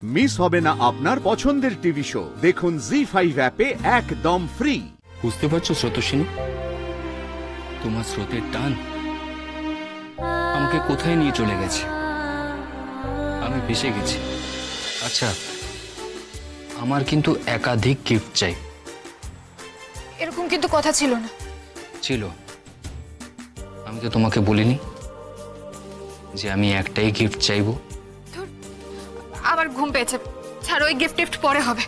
Miss হবে না আপনার পছন্দের টিভি শো। দেখুন জি5 অ্যাপে একদম ফ্রি। বুঝতে পারছো স্রোতস্বিনী, তোমার স্রোতের টান আমাকে কোথায় নিয়ে চলে গেছে। আমি ভেসে গেছি। আচ্ছা, আমার কিন্তু একাধিক গিফট চাই। এরকম কিন্তু কথা ছিল না। ছিল। আমি তো তোমাকে বলিনি যে আমি একটাই গিফট চাইবো। আবার ঘুম পেয়েছে, ছাড়ো, ওই গিফট টিফট পরে হবে।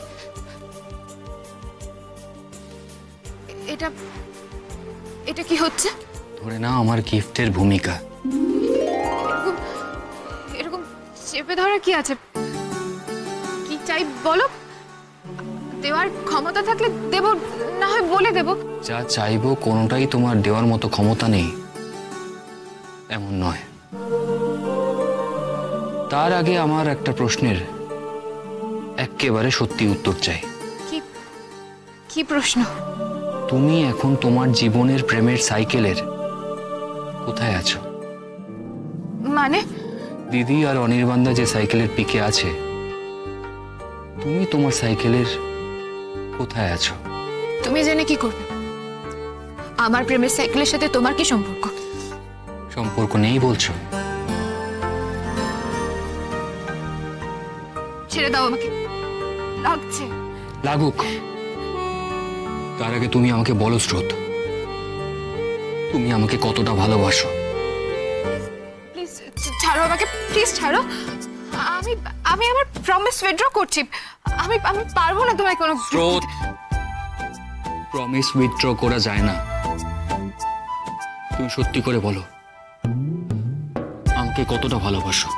এটা এটা কি হচ্ছে? ধরে নাও আমার গিফটের ভূমিকা। এরকম এরকম চেপে ধরা কি আছে? কি চাই বলো, দেওয়ার ক্ষমতা থাকলে দেব, না হয় বলে দেব। যা চাইবো কোনোটাই তোমার দেওয়ার মতো ক্ষমতা নেই এমন নয়। তার আগে আমার একটা প্রশ্নের একেবারে সত্যি উত্তর চাই। কি কি প্রশ্ন? তুমি এখন তোমার জীবনের প্রেমের সাইকেলের কোথায় আছো? মানে? দিদি আর অনির্বাণদা যে সাইকেলের পিকে আছে, তুমি তোমার সাইকেলের কোথায় আছো? তুমি জেনে কি করবে? আমার প্রেমের সাইকেলের সাথে তোমার কি সম্পর্ক? সম্পর্ক নেই বলছো? ছেড়ে দাও আমাকে, লাগছে। লাগুক, তার আগে তুমি আমাকে বলো স্রোত, তুমি আমাকে কতটা ভালোবাসো? প্লিজ ছাড়ো আমাকে, প্লিজ ছাড়ো। আমি আমি আমার প্রমিস উইথড্র করছি। আমি আমি পারবো না তোমায় কোনো। স্রোত, প্রমিস উইথড্র করা যায় না। তুমি সত্যি করে বলো আমাকে কতটা ভালোবাসো?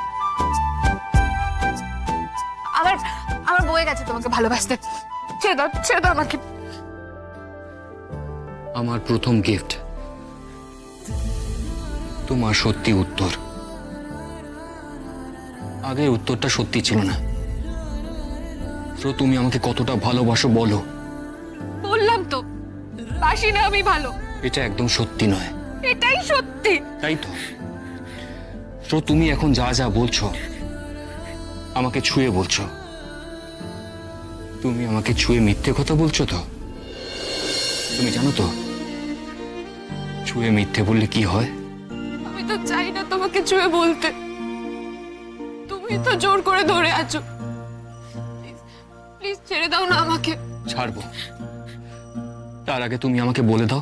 আমার আমার বয়ে গেছে তোমাকে ভালোবাসতে। ছেড়ে দাও, ছেড়ে দাও আমাকে। আমার প্রথম গিফট তোমার সত্যি উত্তর। আগের উত্তরটা সত্যি ছিল না। তো তুমি আমাকে কতটা ভালোবাসো বলো। বললাম তো, বাসি না আমি ভালো। এটা একদম সত্যি নয়। এটাই সত্যি। তাই তো। তো তুমি এখন যা যা বলছো আমাকে ছুঁয়ে বলছো। তুমি আমাকে ছুঁয়ে মিথ্যে কথা বলছো তো? তুমি জানো তো ছুঁয়ে মিথ্যে বললে কি হয়? আমি তো চাই না তোমাকে ছুঁয়ে বলতে, তুমি তো জোর করে ধরে আছো। প্লিজ ছেড়ে দাও না আমাকে। ছাড়বো। তার আগে তুমি আমাকে বলে দাও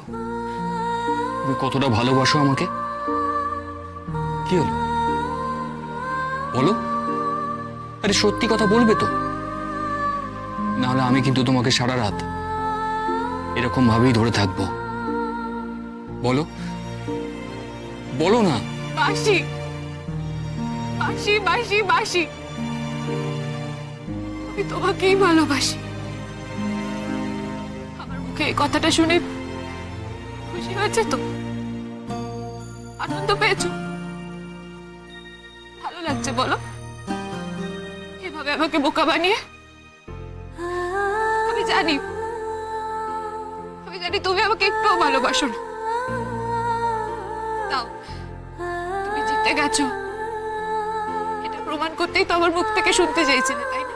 তুমি কতটা ভালোবাসো আমাকে। কি হলো বলো? আরে সত্যি কথা বলবে তো? নাহলে আমি কিন্তু তোমাকে সারা রাত এরকম ভাবেই ধরে থাকবো। বলো, বলো না। বাসি বাসি বাসি বাসি, আমি তোমাকেই ভালোবাসি। আমার মুখে এই কথাটা শুনে খুশি হয়েছে তো? আনন্দ পেয়েছো? ভালো লাগছে বলো? এভাবে আমাকে বোকা বানিয়ে? আমি জানি তুমি আমাকে একটুও ভালোবাসো না। তাও তুমি জিতে গেছো, এটা প্রমাণ করতেই তো আমার মুখ থেকে শুনতে চাইছিলে, তাই না?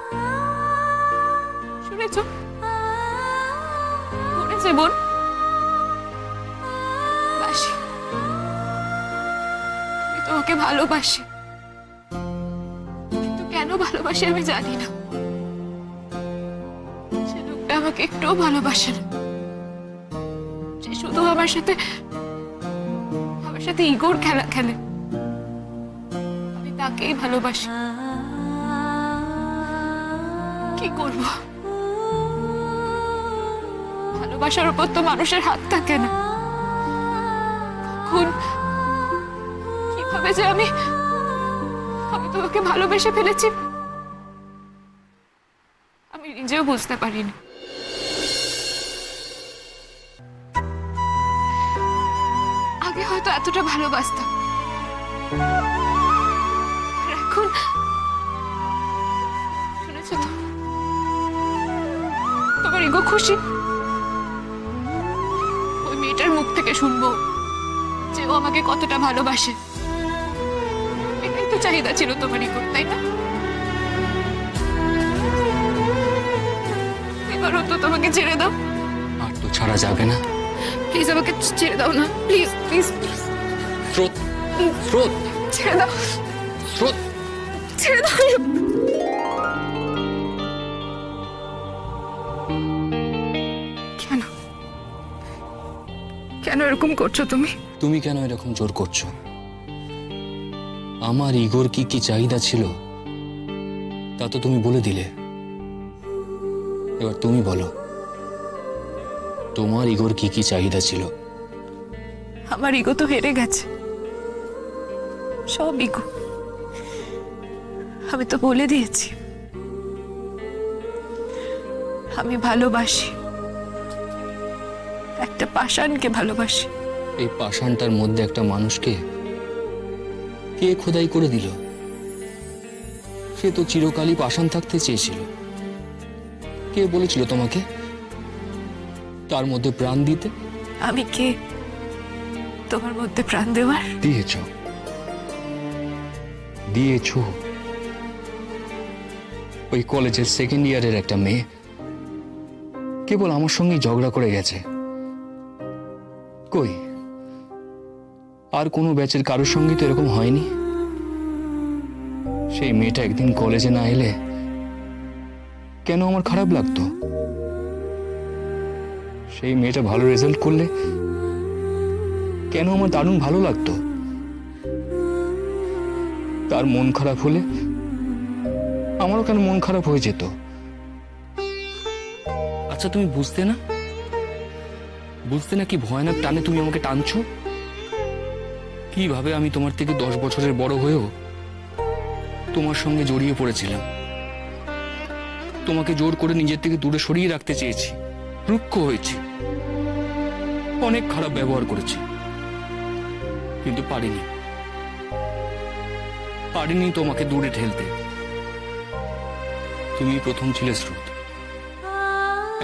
শুনেছো? শুনেছে বোন? বাসি, আমি তোমাকে ভালোবাসি, কিন্তু কেন ভালোবাসি আমি জানি না। সে লোকটা আমাকে একটুও ভালোবাসে না। সে শুধু আমার সাথে ইগোর খেলা খেলে। আমি তাকেই ভালোবাসি। কি করব? ভালোবাসার উপর তো মানুষের হাত থাকে না। কখন কিভাবে যে আমি তোমাকে ভালোবেসে ফেলেছি আমি নিজেও বুঝতে পারিনি। আগে হয়তো এতটা ভালোবাসতাম, আর এখন শুনেছো তো, তোমার ইগো খুশি। ওই মেয়েটার মুখ থেকে শুনবো যে ও আমাকে কতটা ভালোবাসে। এটাই তো চাহিদা ছিল তোমার ইগোর, তাই না? আমাকে ছেড়ে দাও, আর তো ছাড়া যাবে না। প্লিজ আমাকে ছেড়ে দাও না, প্লিজ প্লিজ প্লিজ। স্রোত, স্রোত, ছেড়ে দাও, স্রোত। ছেড়ে দাও। কেন কেন এরকম করছো তুমি? তুমি কেন এরকম জোর করছো? আমার ইগোর কি কি চাহিদা ছিল তা তো তুমি বলে দিলে। এবার তুমি বলো, তোমার ইগোর কি কি চাহিদা ছিল? আমার ইগো তো হেরে গেছে, সব ইগো। আমি তো বলে দিয়েছি আমি ভালোবাসি, একটা পাষাণকে ভালোবাসি। এই পাষাণটার মধ্যে একটা মানুষকে কে খোদাই করে দিল? সে তো চিরকালই পাষাণ থাকতে চেয়েছিল। কে বলেছিল তোমাকে তার মধ্যে প্রাণ দিতে? আমি কে তোমার মধ্যে প্রাণ দেওয়ার? দিয়েছ, দিয়েছ। ওই কলেজের সেকেন্ড ইয়ারের একটা মেয়ে কেবল আমার সঙ্গে ঝগড়া করে গেছে। কই আর কোনো ব্যাচের কারোর সঙ্গে তো এরকম হয়নি। সেই মেয়েটা একদিন কলেজে না এলে কেন আমার খারাপ লাগতো? সেই মেয়েটা ভালো রেজাল্ট করলে কেন আমার দারুণ ভালো লাগতো? তার মন খারাপ হলে আমারও কেন মন খারাপ হয়ে যেত? আচ্ছা তুমি বুঝতে না কি ভয়ানক টানে তুমি আমাকে টানছো? কিভাবে আমি তোমার থেকে 10 বছরের বড় হয়েও তোমার সঙ্গে জড়িয়ে পড়েছিলাম। তোমাকে জোর করে নিজের থেকে দূরে সরিয়ে রাখতে চেয়েছি, রুক্ষ হয়েছি, অনেক খারাপ ব্যবহার করেছি, কিন্তু পারিনি তোমাকে দূরে ঠেলতে। তুমি প্রথম ছিলে স্রোত,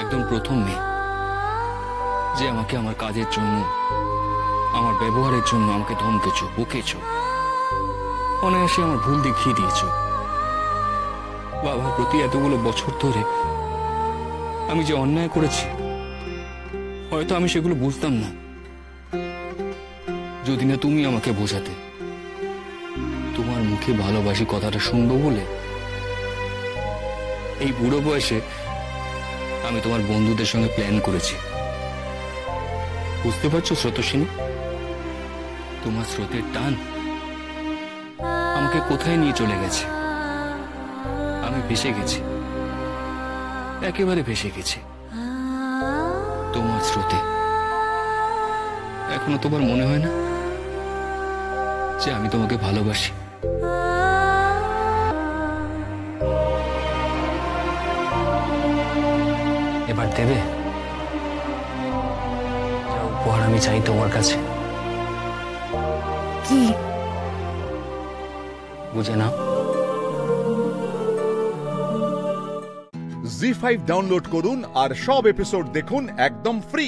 একদম প্রথম মেয়ে যে আমাকে আমার কাজের জন্য, আমার ব্যবহারের জন্য আমাকে ধমকেছো, বকেছো, অনায়াসে আমার ভুল দেখিয়ে দিয়েছো। বাবার প্রতি এতগুলো বছর ধরে আমি যে অন্যায় করেছি হয়তো আমি সেগুলো বুঝতাম না যদি না তুমি আমাকে বোঝাতে। তোমার মুখে ভালোবাসি কথাটা শুনবো বলে এই বুড়ো বয়সে আমি তোমার বন্ধুদের সঙ্গে প্ল্যান করেছি। বুঝতে পারছো স্রোতস্বিনী, তোমার স্রোতের টান আমাকে কোথায় নিয়ে চলে গেছে। আমি ভেসে গেছি, একেবারে ভেসে গেছি তোমার স্রোতে। এখনো তোমার মনে হয় না যে আমি তোমাকে ভালোবাসি? এবার দেবে যা উপহার আমি চাই তোমার কাছে? কি? বুঝে নাও। জি5 ডাউনলোড করুন আর সব এপিসোড দেখুন একদম ফ্রি।